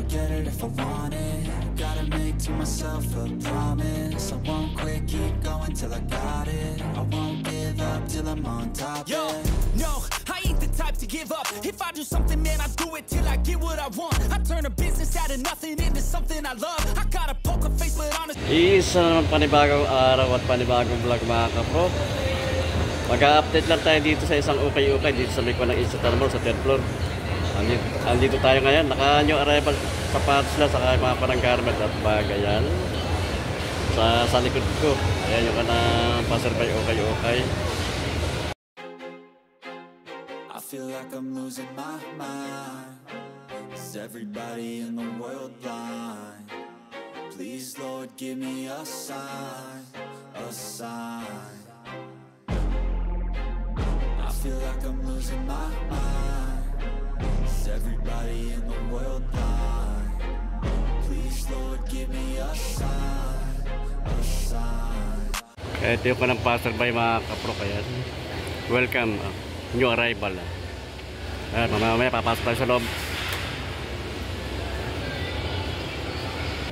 get it if I want it. Gotta make to myself a promise. I won't quit, keep going till I got it. I won't give up till I'm on top. Yo, no, I ain't the type to give up. If I do something, man, I do it till I get what I want. I turn a business out of nothing into something I love. I got a poker face, but honest. Isa naman panibagong araw at panibagong vlog mga kapro. Mag-update lang tayo dito sa isang ukay-ukay dito sa likod ng Istanbul sa 3rd floor. Andito tayo ngayon. Naka-new arrival sapatos lang sa mga parang garment at bagayan. Sa likod ko. Ayan yung kanang passerbay ukay-ukay. I feel like I'm losing my mind. Is everybody in the world blind? Please, Lord, give me a sign, a sign. I feel like I'm losing my mind. Is everybody in the world blind? Please, Lord, give me a sign, a sign. Ito yung kanang passerbay mga kapro kaya. Welcome, new arrival. Mamaya papasok tayo sa loob.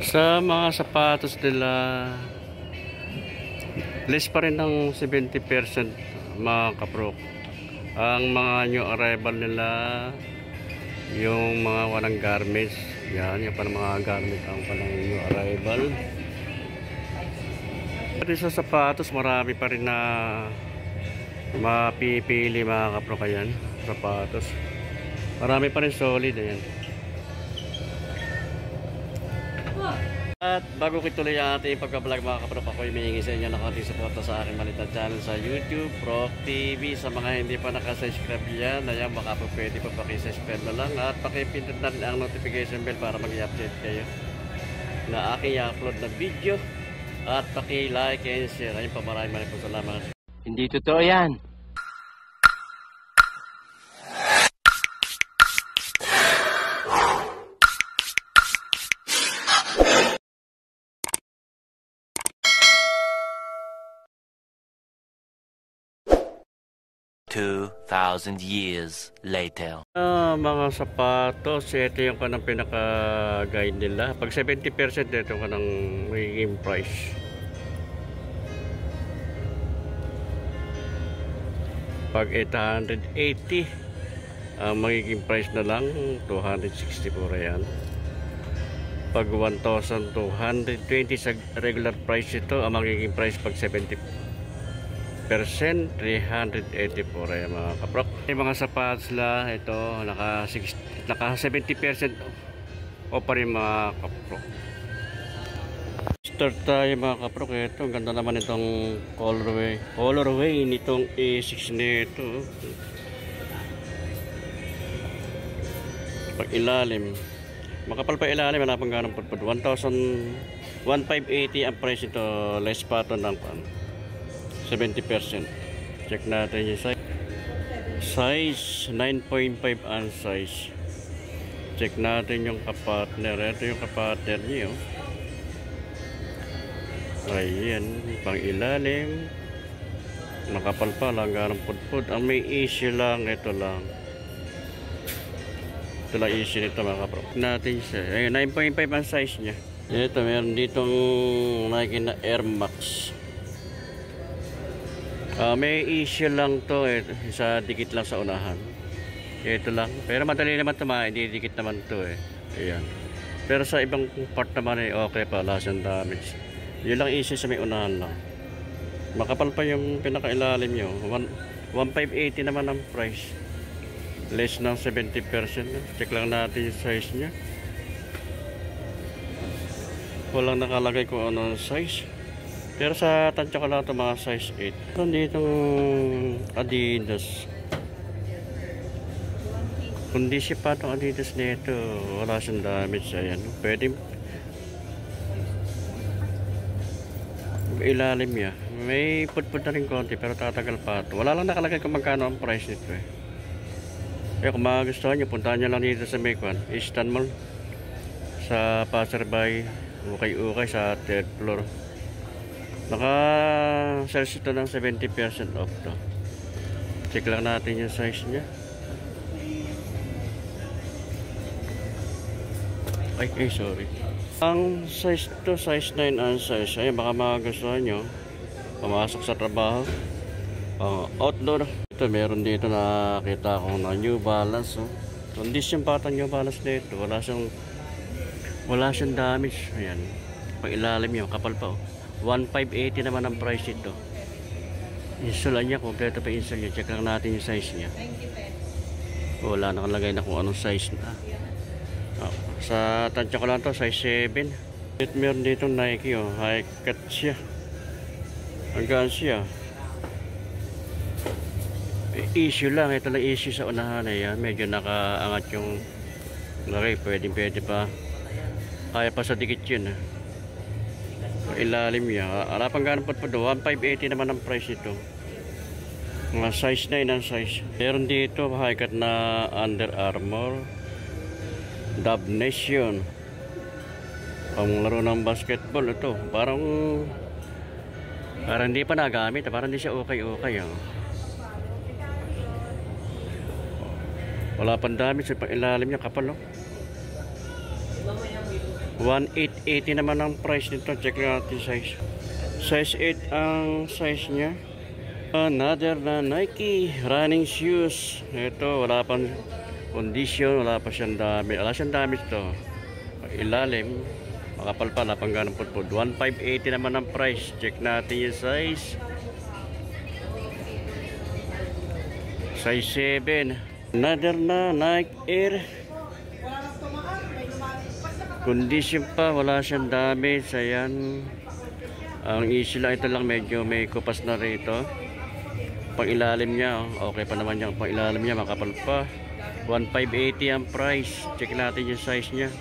Sa mga sapatos nila, less pa rin ng 70% mga kapro. Ang mga new arrival nila, yung mga walang garments, yan, yung parang mga garment ang palang new arrival. Pati sa sapatos, marami pa rin na mapipili mga kapro kayan. Sapatos, marami pa rin solid, ayan. At bago ko ituloy ang ating pagka-vlog mga kapro, ako'y humihingi sa inyo ng konting suporta sa aking malitan channel sa YouTube, Proc TV. Sa mga hindi pa nakasubscribe yan, ayan, baka po pwede pa pakisubscribe na lang at pakipindot na rin ang notification bell para mag-i-update kayo na aking i-upload na video at paki-like and share. Ayun pa, maraming po salamat. Hindi totoo yan. $2,000 years later. Mga sapatos, ito yung kanang pinaka-guide nila. Pag 70% ito yung kanang magiging price. Pag 880, ang magiging price na lang 264 yan. Pag 1,220 sa regular price ito, ang magiging price pag 70% 384 ay mga kaprok. Yung mga sapatos la ito naka 70% o pa rin mga kaprok. Start tayo mga kaprok. Ito ang ganda naman itong colorway nitong A6 nito. Pag ilalim, makapal pa ilalim, wala pang ganang pudpud. 1,580 ang price ito, less pattern ng 70%. Check natin yung size. Size 9.5 ang size. Check natin yung kapartner. Ito yung kapartner niyo. Ayan, pang ilalim. Makapal pa lang, ganang pudpud. Ang may issue lang, ito lang. Ito lang issue nito mga kapro. Natin siya. Ayan, 9.5 ang size niya. Ito, meron ditong Nike na Air Max. May issue lang to, sa dikit lang sa unahan. Ito lang. Pero madali naman ito, didikit naman to Ayan. Pero sa ibang part naman okay pa, wala siyang damage. Yun lang issue sa may unahan lang. Makapal pa yung pinakailalim nyo. 1,580 naman ang price. Less ng 70%. Check lang natin yung size nya. Walang nakalagay kung ano ang size. Pero sa tansya ko lang ito mga size 8. Nandito Adidas. Kundi siya itong Adidas nito. Wala siyang damage. Ayan. Pwede ilalim niya. May pudpud na rin konti pero tatagal pa ito. Wala lang nakalagay kung magkano ang price nito Kaya kung magustuhan nyo, puntahan nyo lang dito sa Mekwan, Istanbul. Sa passerby, ukay-ukay sa 3rd floor. Naka-sales ito ng 70% off to. Check lang natin yung size nya. Ay, sorry. Ang size to, size 9 ang size. Ay, baka magustuhan nyo. Pumasok sa trabaho. Outdoor. Ito, meron dito nakita ko na New Balance. Oh. Condition pa ito New Balance dito. Wala siyang damage. Ayan. Pang ilalim yun, kapal pa. Oh. 1,580 naman ang price ito. Install niya, kompleto pa install niya. Check lang natin yung size niya. Wala nakalagay na kung anong size na. Sa tansya ko lang to, size 7. Meron dito Nike, oh. High cut siya. Hanggang siya. Issue lang, ito lang issue sa unahan. Ayan, medyo nakaangat yung laki. Pwede pa. Kaya pa sa dikit yun. Ilalim niya. Alapang ganun po 1,580 naman ang price ito. Mga size 9 ang size. Meron dito high cut na Under Armour Dub Nation. Pang laro ng basketball ito. Parang hindi pa nagamit. Parang hindi siya okay. Wala pang damage sa ilalim niya, kapal. 1,880 naman ang price nito. Check natin size. Size 8 ang size niya. Another na Nike running shoes. Ito, wala pang condition, wala pa siyang damage. Wala siyang damage to. Ilalim, makapal pa, wala pang ganang putpud. 1,580 naman ang price. Check natin yung size. Size 7. Another na Nike Air. Condition pa, wala siyang damage. Ayan. Ang issue lang, ito lang medyo may kupas na rito. Pang ilalim niya, okay pa naman yung pang ilalim niya, makapal pa. 1,580 ang price. Check natin yung size niya.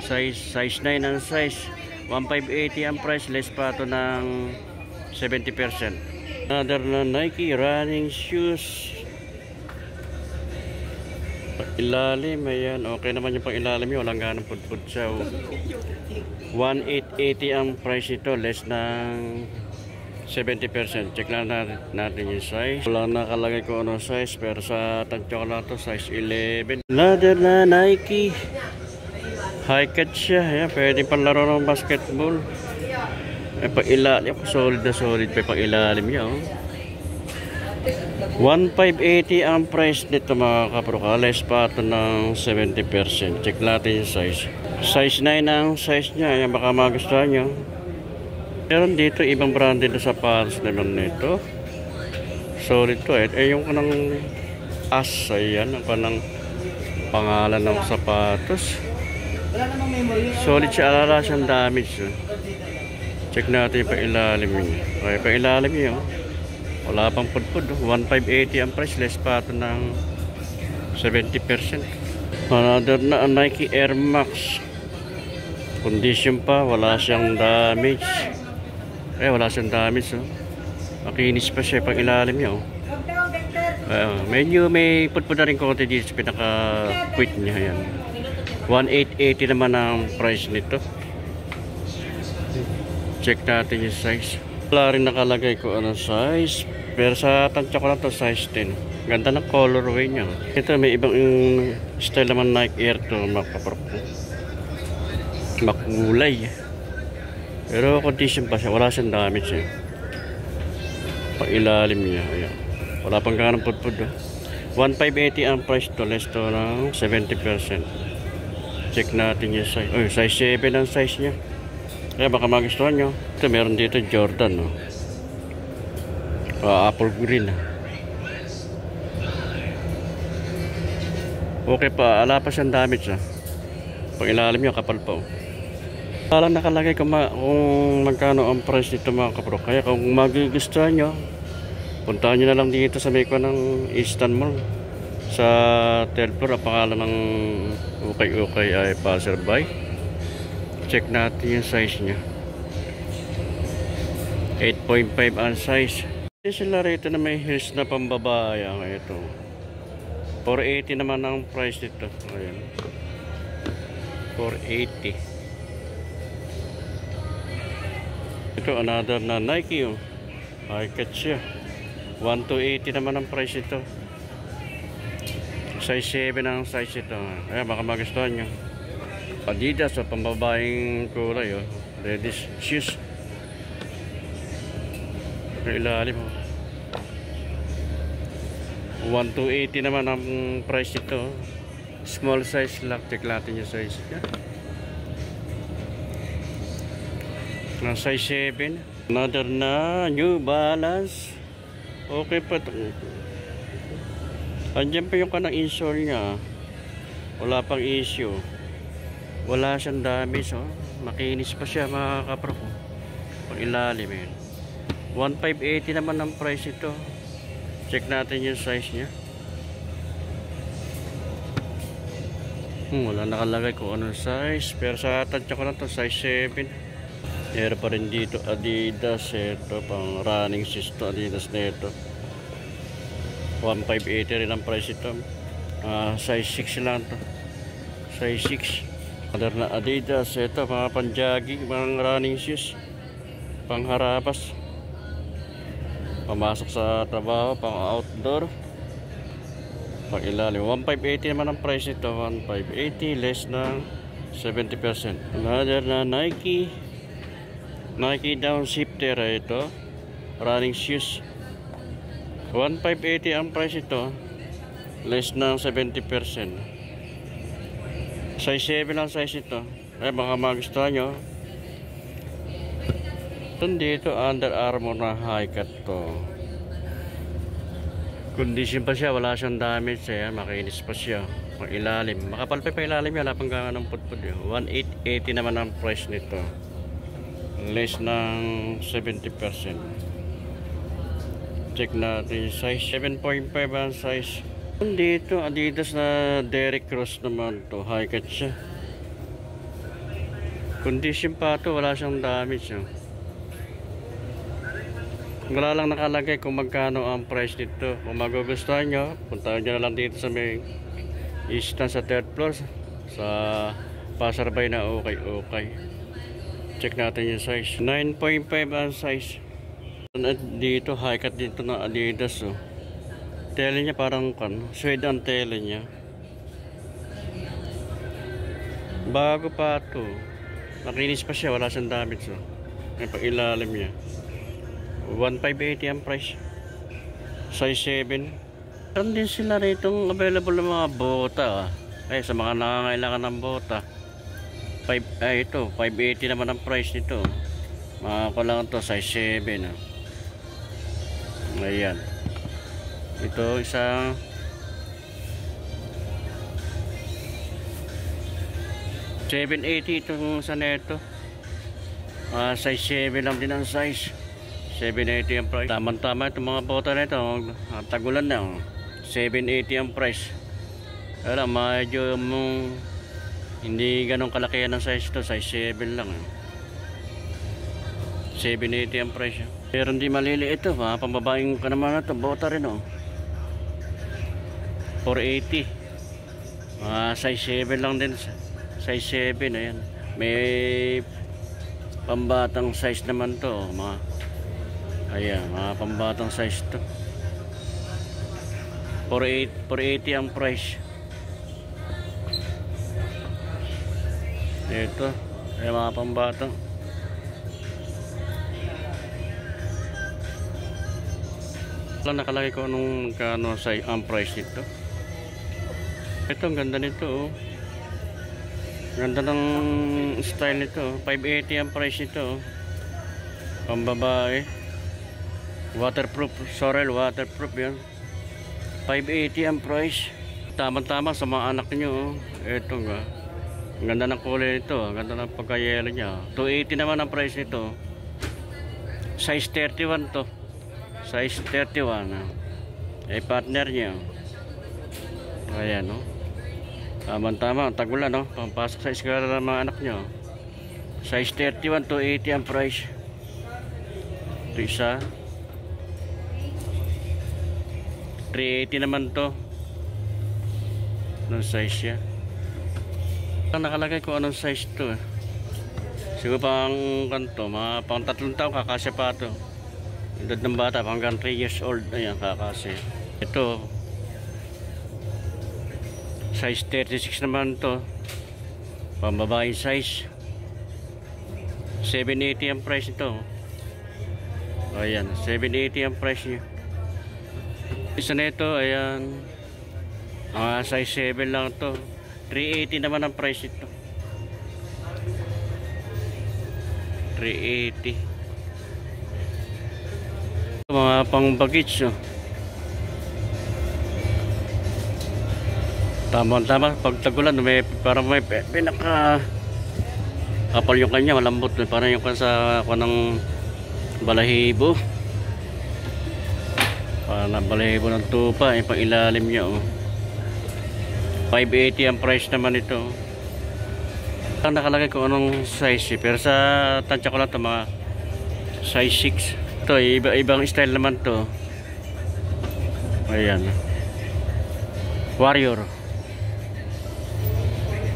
Size 9 ang size. 1,580 ang price, less pa ito ng 70%. Another na Nike running shoes. Ilalim, ayan, okay naman yung pang ilalim niya, walang ganang pudpud siya. 1,880 ang price ito, less ng 70%. Check lang natin yung size. Wala nakalagay ko ano size, pero sa tansya ko lang ito, size 11. Another na Nike high cut siya, ayan, pwede pang laro ng basketball. Pang ilalim, solid na solid pa pang ilalim niya. 1,580 ang price nito mga kapro. Less pa ito ng 70%. Check natin yung size. Size 9 ang size niya. Ayan, baka magustuhan nyo. Meron dito ibang branded na sapatos naman nito. Solid to yung kanang as. Ayan, ang kanang pangalan ng sapatos. Solid siya. Alala siyang damage. Check natin yung pailalim niya. Okay, pailalim niya. Wala pang pudpud. 1,580 ang price. Less pa ito ng 70%. Another na Nike Air Max. Condition pa. Wala siyang damage. Wala siyang damage. Makinis pa siya pang ilalim niya. Medyo may pudpud na rin konti dito sa pinaka-quit niya. Ayan. 1,880 naman ang price nito. Check natin yung size. Wala rin nakalagay ko ano size. Pero sa tansya ko lang to size 10. Ganda ng colorway niya. Ito may ibang style naman Nike Air to makulay. Pero condition pa siya. Wala siyang damage Pang ilalim niya. Ayan. Wala pang ganang pudpud. 1,580 ang price to. Less to ng 70%. Check natin yung size. Size 7 ang size niya. Kaya baka magustuhan nyo. Ito meron dito Jordan. Apple green. Okay pa. Ala pa siyang damage. Pag ilalim nyo, kapal pa. Walang nakalagay kung magkano ang price dito mga kapro. Kaya kung magugustuhan nyo, puntahan nyo na lang dito sa Meko ng Eastern Mall. Sa Telpur, ang pangalan ng ukay-ukay ay Passerby. Check natin yung size niya. 8.5 ang size. Sila rito na may heels na pambabae. Ito 480 naman ang price nito. Ayan. 480. Ito another na Nike. High cut siya. 1,280 naman ang price ito. Size 7 ang size ito. Ayan, baka magustuhan nyo. Adidas o pambabaeng kulay oh. Ladies shoes. Sa ilalim oh. 1,280 naman ang price nito. Small size lang. Check natin yung size niya. Na size 7. Another na New Balance. Okay pa ito. Andiyan pa yung kanang insole niya. Wala pang issue. Wala siyang damage oh. Makinis pa siya mga kapro ko. Pang ilalim yun. 1,580 naman ang price ito. Check natin yung size niya. Wala nakalagay kung anong size. Pero sa tansya ko na to size 7. Meron pa rin dito Adidas. Ito pang running shoes to. Adidas na ito. 1,580 rin ang price ito. Size 6 lang to. Size 6. Other na Adidas. Ito mga pang-jogging, mga running shoes. Pang-harapas. Pamasok sa trabaho, pang-outdoor. Pang-ilalim. 1,580 naman ang price ito. 1,580 less ng 70%. Another na Nike. Nike downshifter ito. Running shoes. 1,580 ang price ito. Less ng 70%. Size 7 lang size ito. Eh baka magustuhan nyo. Ito dito Under Armour na high cut to. Condition pa siya. Wala siyang damage. Ayan, makinis pa siya. Ang ilalim. Makapal pa ilalim yan. Wala pang gana ng putpud. 1,880 naman ang price nito. Less ng 70%. Check natin size 7.5 ang size. Dito Adidas na Derrick Cross naman to. High cut siya. Condition pa to. Wala siyang damage. Wala lang nakalagay kung magkano ang price nito. Kung magugustuhan nyo, puntahan nyo na lang dito sa may stand sa 3rd floor. Sa pasarbay na okay. Check natin yung size. 9.5 ang size. Dito high cut dito na Adidas oh. Tele niya parang suede ang tele niya. Bago pa to. Nakinis pa siya. Wala siyang damage oh. May pang-ilalim niya. 1,580 ang price. Size 7. Meron din sila rito available ng mga bota ah. Sa mga nangangailangan ng bota. Ito 580 naman ang price nito. Makakulangan to size 7 ah. Ayan. Ito isang $780 itong sa neto. Size 7 lang din ang size. 780 ang price. Tama-tama itong mga bota na ito. Tagulan na. 780 ang price. Alam, medyo hindi ganong kalakihan ng size ito. Size 7 lang. 780 ang price. Pero hindi maliliit ito. Pambabaeng ka naman na ito. Bota rin oh. 480. Size 7 lang din. Size 7. Ayan. May pambatang size naman to. Ayan, mga pambatang size to. 480 ang price. Ito, ay mga pambatang. Wala nakalagay ko anong kano size ang price nito. Ito, ang ganda nito oh. Ganda ng style nito. 580 ang price nito. Pambabae. Waterproof, Sorel waterproof yan. 580 ang price. Tama-tama sa mga anak nyo. Ito nga. Ang ganda ng kulay nito. Ang ganda ng pagkayelo niya. 280 naman ang price nito. Size 31 to. Size 31. Partner niya. Ayan no. Tama-tama. Tagulan no. Pampasok sa eskwela ng mga anak nyo. Size 31, 280 ang price. Ito isa. 380 naman to. Anong size siya? Nakalagay ko anong size to siguro pang kanto, mga pang 3 taon kakasya pa to. Edad ng bata hanggang 3 years old. Ayan, kakasya. Ito size 36 naman to. Pambabae size. 780 ang price nito. Ayan, 780 ang price niya. Isa nito, ayan. Size 7 lang to. 380 naman ang price nito. 380. Mga pang bagage, oh. Tama pag tagulan may parang may pinaka kapal yung kanya, malambot, parang yung sa kanang balahibo. Parang balahibo ng tupa, yung pang ilalim niya, oh. 580 ang price naman ito. Ang nakalagay ko anong size, pero sa tansya ko lang ito mga size 6. Ito, ibang style naman to. Ayan, Warrior.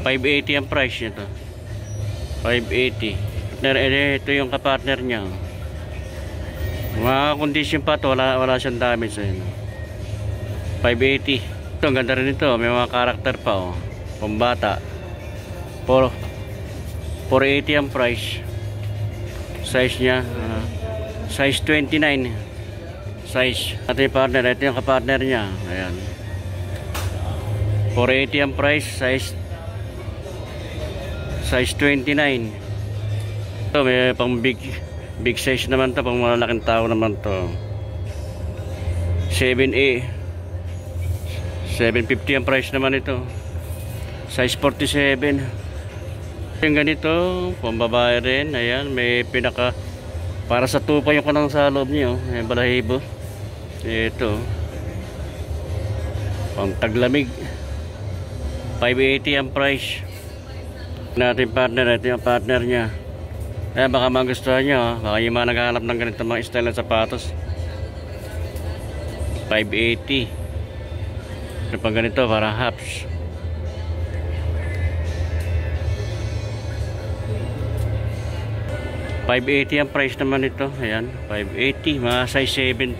580 ang price nito. 580. Ito yung kapartner niya. Mga condition pa to, wala siyang damage. 580. Ito, ang ganda rin ito. May mga karakter pa, oh. Pambata. 480 ang price. Size niya, size 29. Size. Ito yung partner. Ito yung kapartner niya. Ayan. 480 ang price. Size 29. Ito, may pang big size naman to, pang malalaking tao naman to. 750 ang price naman ito. Size 47. Yung ganito, pambabae rin. Ayan, may pinaka para sa tupa yung kanang sa loob niyo. May balahibo. Ito, pang taglamig. 580 ang price natin partner. Ito yung partner niya. Baka magustuhan nyo, baka yung mga naghahanap ng ganito mga style ng sapatos. 580. Ito pang ganito para hops. 580 ang price naman ito. Ayan, 580, mga size 7.